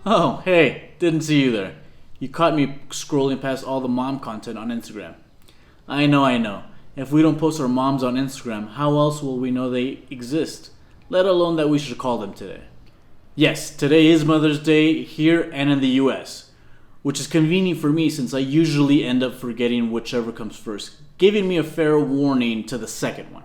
Oh, hey, didn't see you there. You caught me scrolling past all the mom content on Instagram. I know. If we don't post our moms on Instagram, how else will we know they exist? Let alone that we should call them today. Yes, today is Mother's Day here and in the US, which is convenient for me since I usually end up forgetting whichever comes first, giving me a fair warning to the second one.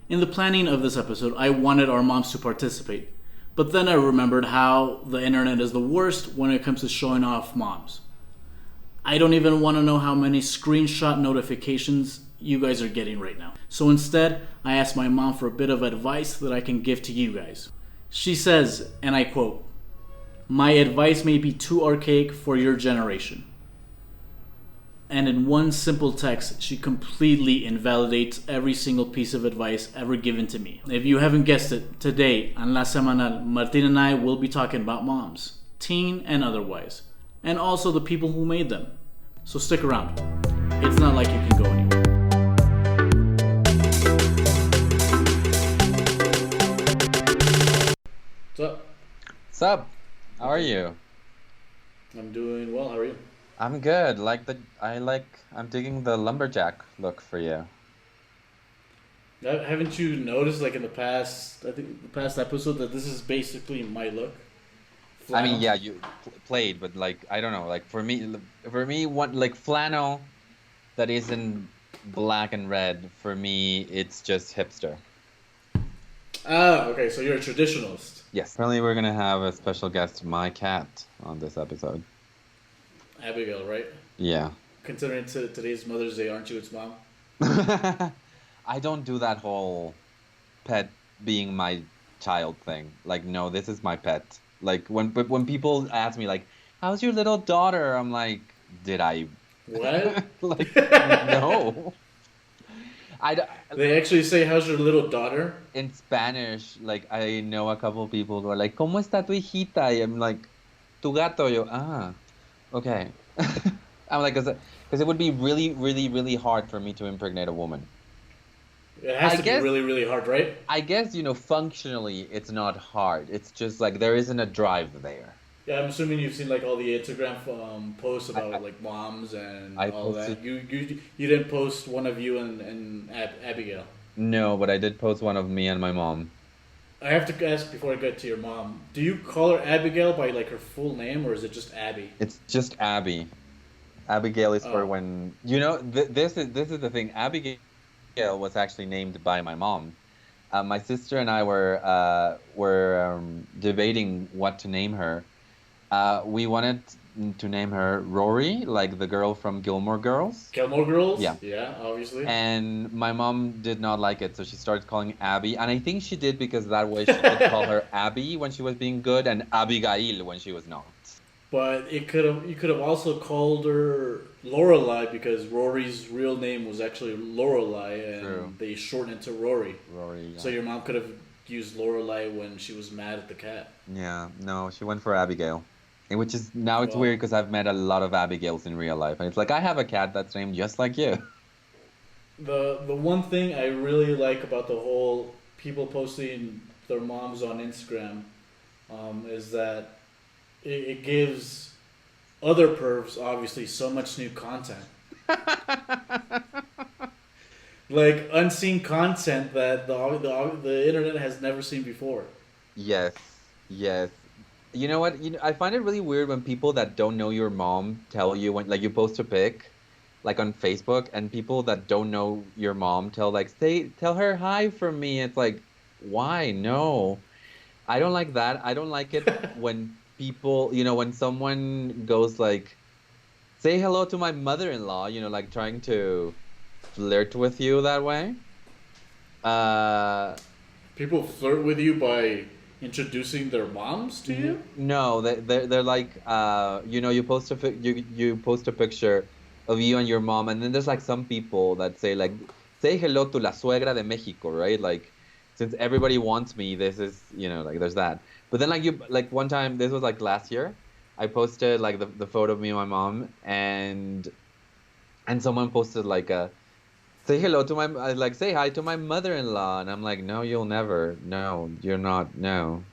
In the planning of this episode, I wanted our moms to participate, but then I remembered how the internet is the worst when it comes to showing off moms. I don't even want to know how many screenshot notifications you guys are getting right now. So instead, I asked my mom for a bit of advice that I can give to you guys. She says, and I quote, "My advice may be too archaic for your generation." And in one simple text, she completely invalidates every single piece of advice ever given to me. If you haven't guessed it, today on La Semanal, Martín and I will be talking about moms, teen and otherwise, and also the people who made them. So stick around. It's not like you can go anywhere. What's up? Sup? How are you? I'm doing well. How are you? I'm good. I'm digging the lumberjack look for you. Haven't you noticed, like in the past, I think the past episode, that this is basically my look? I mean, Flannel. yeah, you played, but like I don't know, like for me, what like flannel that isn't black and red. For me, it's just hipster. Ah, okay, so you're a traditionalist. Yes. Apparently, we're gonna have a special guest, my cat, on this episode. Abigail, right? Yeah. Considering today's Mother's Day, aren't you its mom? I don't do that whole pet being my child thing. Like, no, this is my pet. Like when people ask me like, "How's your little daughter?" I'm like, "Did I What? like no?" I d- They actually say, "How's your little daughter?" in Spanish, like I know a couple of people who are like, "¿Cómo está tu hijita?" Y I'm like, "Tu gato." Yo, okay. I'm like, because it would be really, really, really hard for me to impregnate a woman. It has I to be guess really, really hard, right? I guess, functionally it's not hard. It's just like there isn't a drive there. Yeah, I'm assuming you've seen like all the Instagram posts I I, about like moms and I all posted that. You didn't post one of you and Abigail. no, but I did post one of me and my mom. I have to ask before I get to your mom. Do you call her Abigail by like her full name, or is it just Abby? It's just Abby. Abigail is for Oh, when this is the thing. Abigail was actually named by my mom. My sister and I were debating what to name her. We wanted to name her Rory, like the girl from Gilmore Girls. Gilmore Girls. Yeah. Yeah, obviously. And my mom did not like it, so she started calling Abby. And I think she did because that way she could call her Abby when she was being good and Abigail when she was not. But you could have also called her Lorelai because Rory's real name was actually Lorelai, True. and they shortened it to Rory. Rory, So yeah. your mom could have used Lorelai when she was mad at the cat. Yeah, no, she went for Abigail. And which is now it's Well, weird because I've met a lot of Abigails in real life. And it's like I have a cat that's named just like you. the one thing I really like about the whole people posting their moms on Instagram is that it gives other pervs obviously so much new content, like unseen content that the internet has never seen before. Yes, yes. You know what? I find it really weird when people that don't know your mom tell you when like you post a pic like on Facebook and people that don't know your mom tell her hi from me. It's like, why? No. I don't like that. I don't like it when people, when someone goes like, say hello to my mother-in-law, like trying to flirt with you that way. Uh, People flirt with you by introducing their moms to you. no, they're like, you post a picture of you and your mom, and then there's like some people that say like, say hello to la suegra de Mexico, right? Like, since everybody wants me, this is, like there's that. But then like one time, this was like last year, I posted like the photo of me and my mom, and someone posted like say hello to like say hi to my mother-in-law, and I'm like, no, you'll never, no, you're not, no,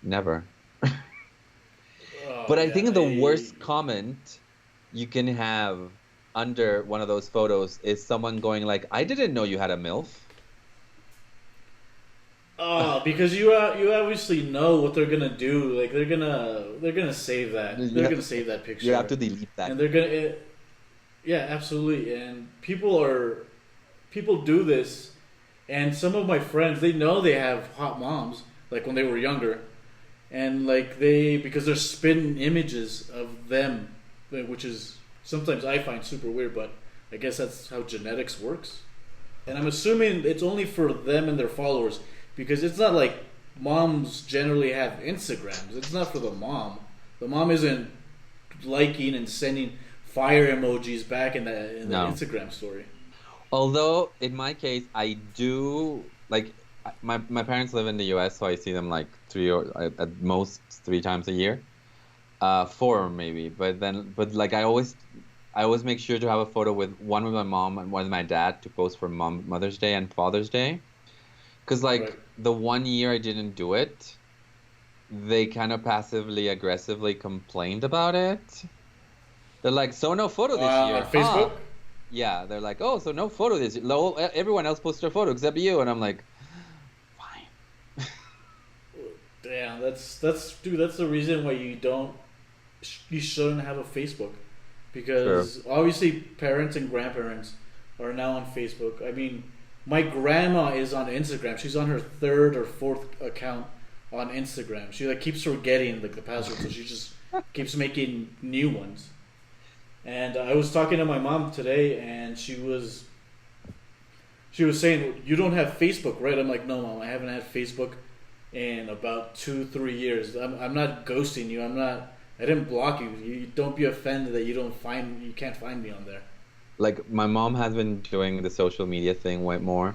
never. Oh But I yeah, think the worst comment you can have under one of those photos is someone going like, "I didn't know you had a MILF." because you obviously know what they're gonna do. Like they're gonna save that. You They're have gonna to, save that you have picture, to delete that. and they're gonna. Yeah, absolutely. And people do this, and some of my friends they know they have hot moms like when they were younger, and like they because they're spitting images of them, which is sometimes I find super weird, but I guess that's how genetics works. And I'm assuming it's only for them and their followers because it's not like moms generally have Instagrams. It's not for the mom. The mom isn't liking and sending fire emojis back in the No. Instagram story. Although in my case, I do like my parents live in the US, so I see them like three or at most three times a year. Four maybe. But like I always make sure to have a photo with one with my mom and one with my dad to post for Mother's Day and Father's Day. Because Right. like the one year I didn't do it, they kind of passively aggressively complained about it. They're like, so no photo this On year, huh? Facebook. Yeah, they're like, oh, so no photo this year. Everyone else posted a photo except you, and I'm like, fine. Damn, that's dude. That's the reason why you shouldn't have a Facebook, True. because obviously parents and grandparents are now on Facebook. I mean, my grandma is on Instagram. She's on her third or fourth account on Instagram. She like keeps forgetting like the password, so she just keeps making new ones. And I was talking to my mom today, and she was saying, "You don't have Facebook, right?" I'm like, "No, mom, I haven't had Facebook in about 2 3 years. I'm not ghosting you. I didn't block you. You don't be offended that you can't find me on there." Like my mom has been doing the social media thing way more,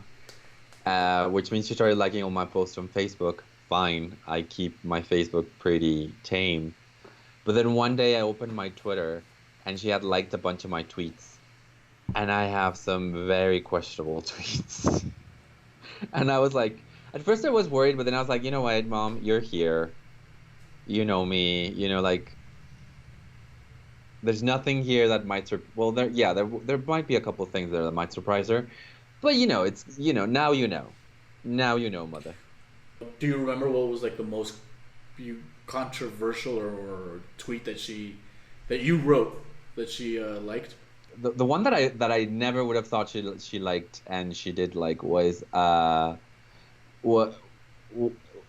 which means she started liking all my posts on Facebook. Fine, I keep my Facebook pretty tame. But then one day I opened my Twitter, and she had liked a bunch of my tweets, and I have some very questionable tweets. And I was like, at first I was worried, but then I was like, you know what, Mom, you're here. You know me. Like there's nothing here that might well, there might be a couple things there that might surprise her, but it's now mother. Do you remember what was like the most controversial or tweet that you wrote that she liked? The one that I never would have thought she liked and she did like was what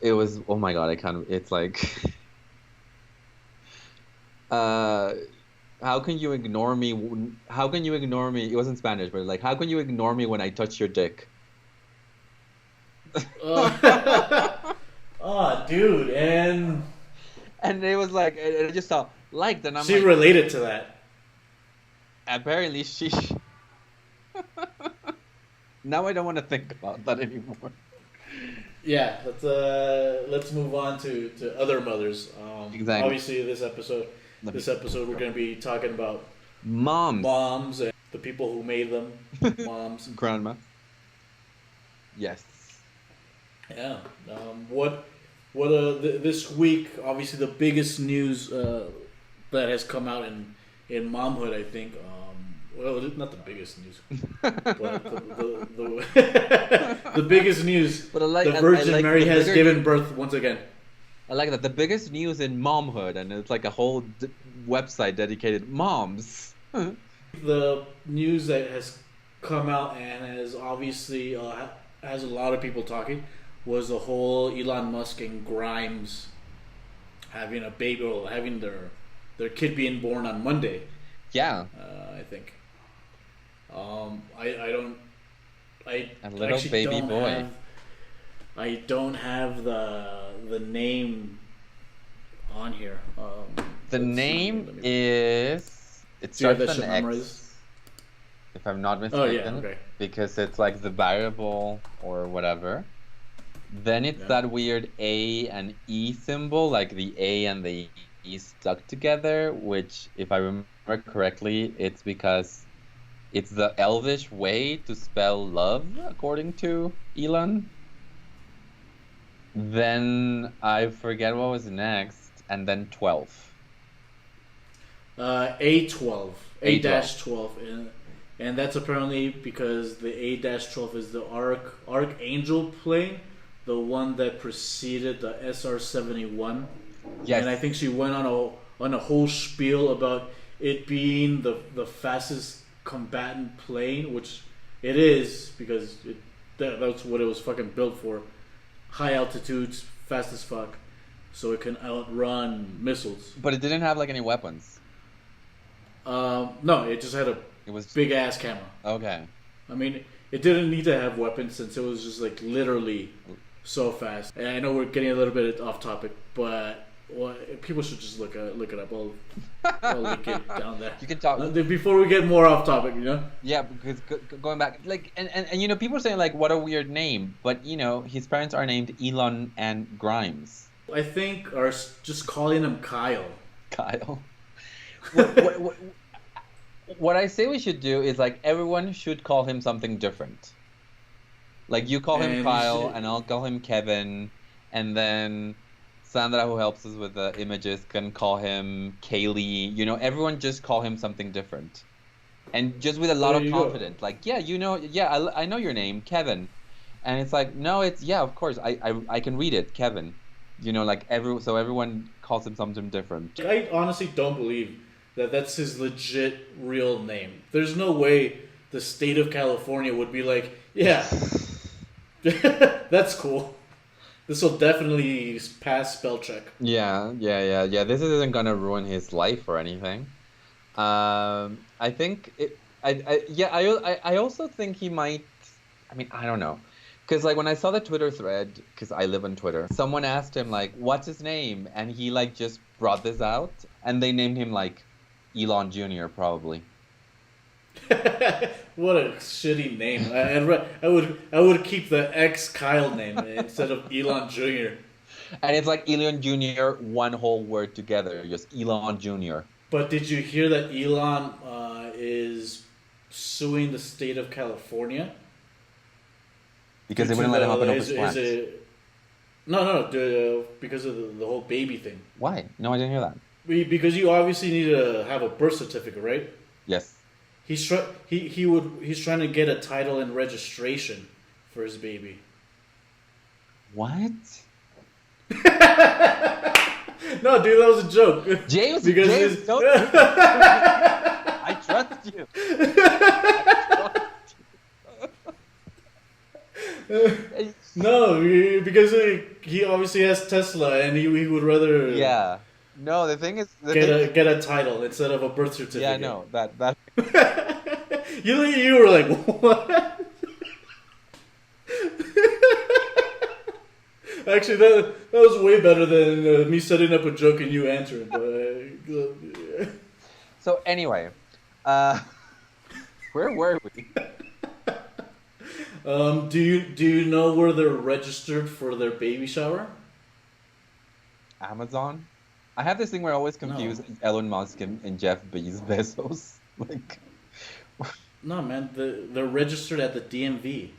it was. Oh my God, I can't. It's like uh how can you ignore me? How can you ignore me? It was in Spanish, but like, how can you ignore me when I touch your dick? Oh, dude, and And it was like, I just saw liked, and I'm she like, related to that. apparently she. Now I don't want to think about that anymore. Yeah, let's move on to other mothers. Exactly. Obviously, this episode we're going to be talking about Moms. moms and the people who made them, moms. Grandma. Yes. Yeah. This week, obviously, the biggest news that has come out in momhood, I think. Well, not the biggest news, but the biggest news. But I like The I Virgin like Mary the has bigger given news. birth once again. I like that the biggest news in momhood, and it's like a whole website dedicated moms. The news that has come out and has obviously has a lot of people talking was the whole Elon Musk and Grimes having a baby, or having their kid being born on Monday. Yeah, I think. I don't. I a little actually baby don't boy. have. I don't have the name on here. The Let's see. name Let me- is it Do you have starts that with an shit X, memorized? if I'm not Oh yeah. mistaken, Okay. because it's like the variable or whatever. Then it's Yeah. that weird A and E symbol, like the A and the E stuck together, which, if I remember correctly, it's because it's the Elvish way to spell love, according to Elon. Then I forget what was next, and then 12. A12, A12. A-12, and that's apparently because the A-12 is the Archangel plane, the one that preceded the SR-71, and I Yes. think she went on a whole spiel about it being the fastest combatant plane, which it is because that's what it was fucking built for, high altitudes, fast as fuck, so it can outrun missiles. But it didn't have like any weapons. No, it just had a It was big ass camera. okay. I mean, it didn't need to have weapons since it was just like literally so fast. And I know we're getting a little bit off topic, but people should just look it up. I'll link it down there. You can talk. Before we get more off topic, you know. Yeah, because going back, like, and you know, people are saying like, what a weird name, but you know, his parents are named Elon and Grimes. I think are just calling him Kyle. Kyle. What I say we should do is like everyone should call him something different. Like you call him And Kyle, and I'll call him Kevin, and then Sandra, who helps us with the images, can call him Kaylee. You know, everyone just call him something different, and just with a lot There of you go. confidence. Like, yeah, you know, yeah, I know your name, Kevin, and it's like, no, it's yeah, of course, I can read it, Kevin. You know, like so everyone calls him something different. I honestly don't believe that that's his legit real name. There's no way the state of California would be like, yeah, that's cool. This will definitely pass spell check. Yeah. This isn't gonna ruin his life or anything. I think it. I also think he might. I mean, I don't know, because like when I saw the Twitter thread, because I live on Twitter, someone asked him like, "What's his name?" and he like just brought this out, and they named him like Elon Jr. probably. What a shitty name. I would keep the ex Kyle name instead of Elon Jr. And it's like Elon Jr. one whole word together, just Elon Jr. But did you hear that Elon is suing the state of California? Because they Due to wouldn't let him open up is- his plant. No, because of the whole baby thing. Why? No, I didn't hear that. Because you obviously need to have a birth certificate, right? Yes. He's trying to get a title and registration for his baby. What? No, dude, that was a joke. James, Because James, his- don't. I trust you. No, because he obviously has Tesla, and he would rather Yeah. No, the thing is, get a title instead of a birth certificate. yeah, no, that You were like, what? Actually, that was way better than me setting up a joke and you answering. But So anyway, where were we? do you know where they're registered for their baby shower? Amazon. I have this thing where I always confuse Elon Musk and Jeff Bezos. Like, No, man, they're registered at the DMV.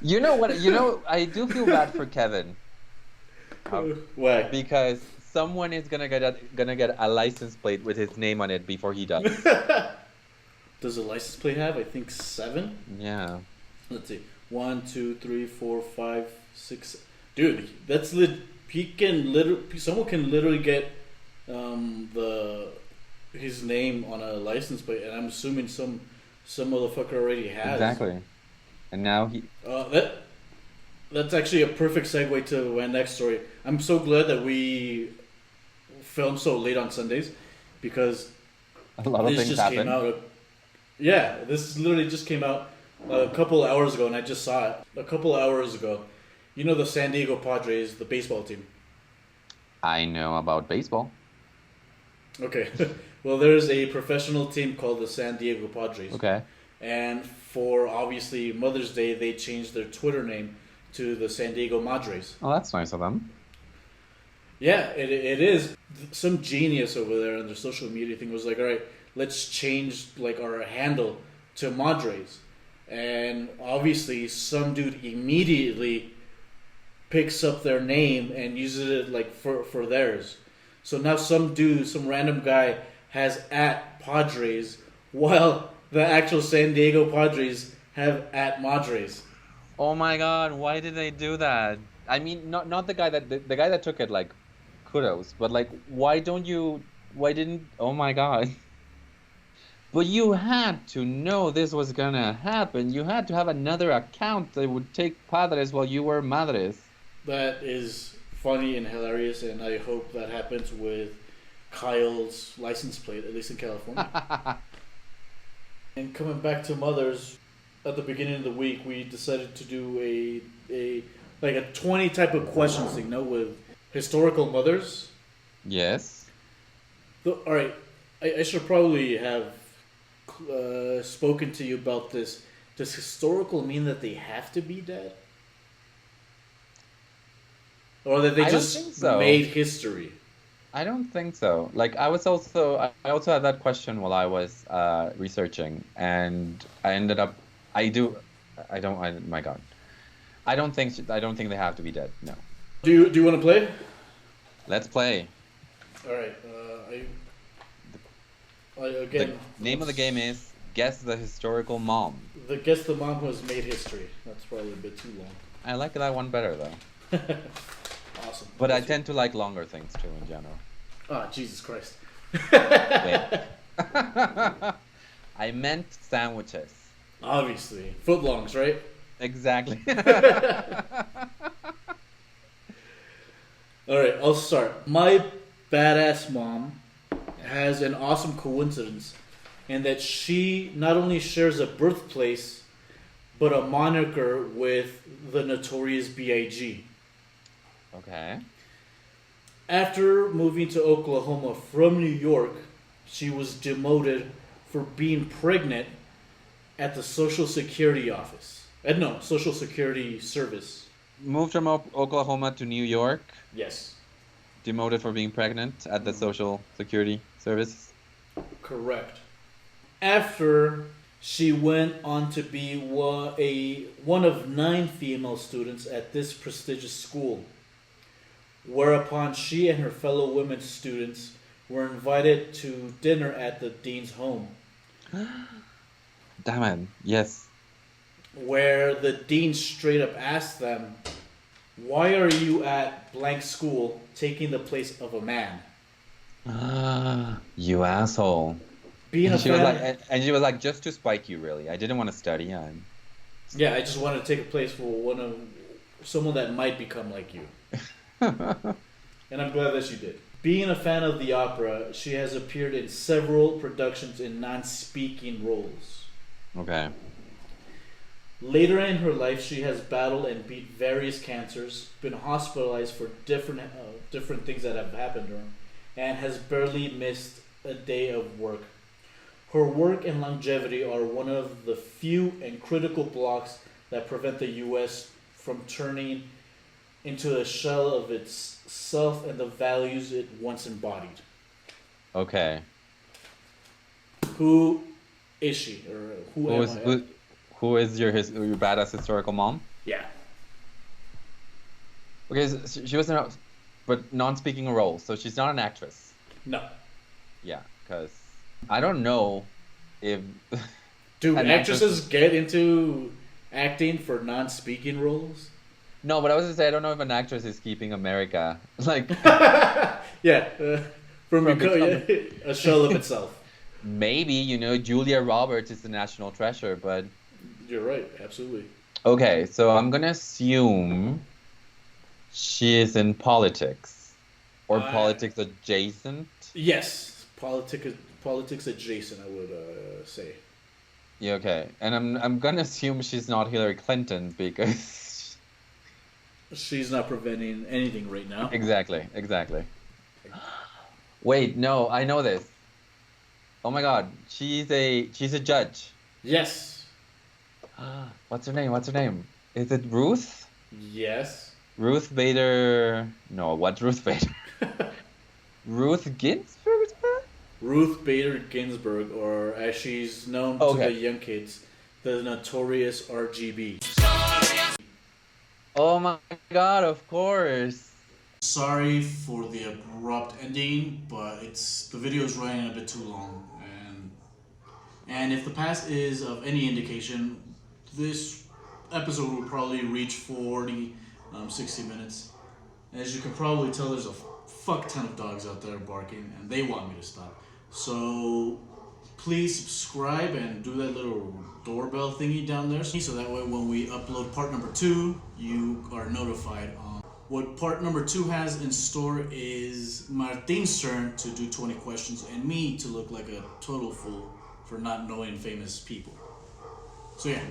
you know what? You know, I do feel bad for Kevin Why? because someone is gonna get a license plate with his name on it before he does. Does the license plate have? I think 7. Yeah. Let's see. 1, 2, 3, 4, 5, 6. Dude, that's lit. He can literally. Someone can literally get his name on a license plate, and I'm assuming some motherfucker already has. Exactly. And now he. That's actually a perfect segue to my next story. I'm so glad that we film so late on Sundays, because A lot of this things just happen. came out. Yeah, this literally just came out a couple hours ago, and I just saw it a couple hours ago. You know the San Diego Padres, the baseball team. I know about baseball. Okay, well, there's a professional team called the San Diego Padres. Okay. And for obviously Mother's Day, they changed their Twitter name to the San Diego Madres. Oh, that's nice of them. Yeah, it is. Some genius over there on their social media thing was like, all right, let's change like our handle to Madres. And obviously some dude immediately picks up their name and uses it like for theirs. So now some dude, some random guy has at Padres, while the actual San Diego Padres have at Madres. Oh my God, why did they do that? I mean, not the guy that the guy that took it, like, kudos, but like, why didn't? Oh my God. But you had to know this was gonna happen. You had to have another account that would take Padres while you were Madres. That is funny and hilarious, and I hope that happens with Kyle's license plate, at least in California. And coming back to mothers, at the beginning of the week, we decided to do a 20 type of questions thing, with historical mothers. Yes. All right, I should probably have spoken to you about this. Does historical mean that they have to be dead? Or that they just made history? I don't think so. Like, I also had that question while I was researching, and I ended up, my God. I don't think they have to be dead. No. Do you want to play? Let's play. All right. Again. The name of the game is Guess the Historical Mom. Guess the mom who has made history. That's probably a bit too long. I like that one better though. Awesome. But I tend to like longer things too in general. Ah, Jesus Christ. Wait. I meant sandwiches. Obviously. Footlongs, right? Exactly. Alright, I'll start. My badass mom has an awesome coincidence in that she not only shares a birthplace, but a moniker with the notorious B.I.G. Okay. After moving to Oklahoma from New York, she was demoted for being pregnant at the Social Security office. Social Security Service. Moved from Oklahoma to New York. Yes. Demoted for being pregnant at the Social Security Service. Correct. After she went on to be one of 9 female students at this prestigious school, whereupon she and her fellow women students were invited to dinner at the dean's home. Damn it, yes. Where the dean straight up asked them, "Why are you at blank school taking the place of a man?" You asshole. And she was like, just to spike you, really. I didn't want to study. Yeah, I just wanted to take a place for someone that might become like you. And I'm glad that she did. Being a fan of the opera, she has appeared in several productions in non-speaking roles. Okay. Later in her life, she has battled and beat various cancers, been hospitalized for different things that have happened to her, and has barely missed a day of work. Her work and longevity are one of the few and critical blocks that prevent the U.S. from turning into a shell of itself and the values it once embodied. Okay. Who is she? Or who is your badass historical mom? Yeah. Okay, so she was but non-speaking role, so she's not an actress. No. Yeah, because I don't know if... Do actresses get into acting for non-speaking roles? No, but I was going to say, I don't know if an actress is keeping America, like... Yeah, from a shell of itself. Maybe, Julia Roberts is the national treasure, but... You're right, absolutely. Okay, so I'm going to assume she is in politics. Or politics adjacent? Yes, politics adjacent, I would say. Yeah, okay. And I'm going to assume she's not Hillary Clinton because... She's not preventing anything right now. Exactly. Wait, no, I know this. Oh my God, she's a judge. Yes. What's her name? Is it Ruth? Yes. Ruth Bader... No, what's Ruth Bader? Ruth Ginsburg? Ruth Bader Ginsburg, or as she's known to the young kids, the notorious RGB. Oh my God, of course. Sorry for the abrupt ending, but it's the video is running a bit too long, and if the past is of any indication, this episode will probably reach 40, 60 minutes. As you can probably tell, there's a fuck ton of dogs out there barking, and they want me to stop. So please subscribe and do that little doorbell thingy down there, so that way when we upload part number 2, you are notified. What part number 2 has in store is Martin's turn to do 20 questions and me to look like a total fool for not knowing famous people. So yeah,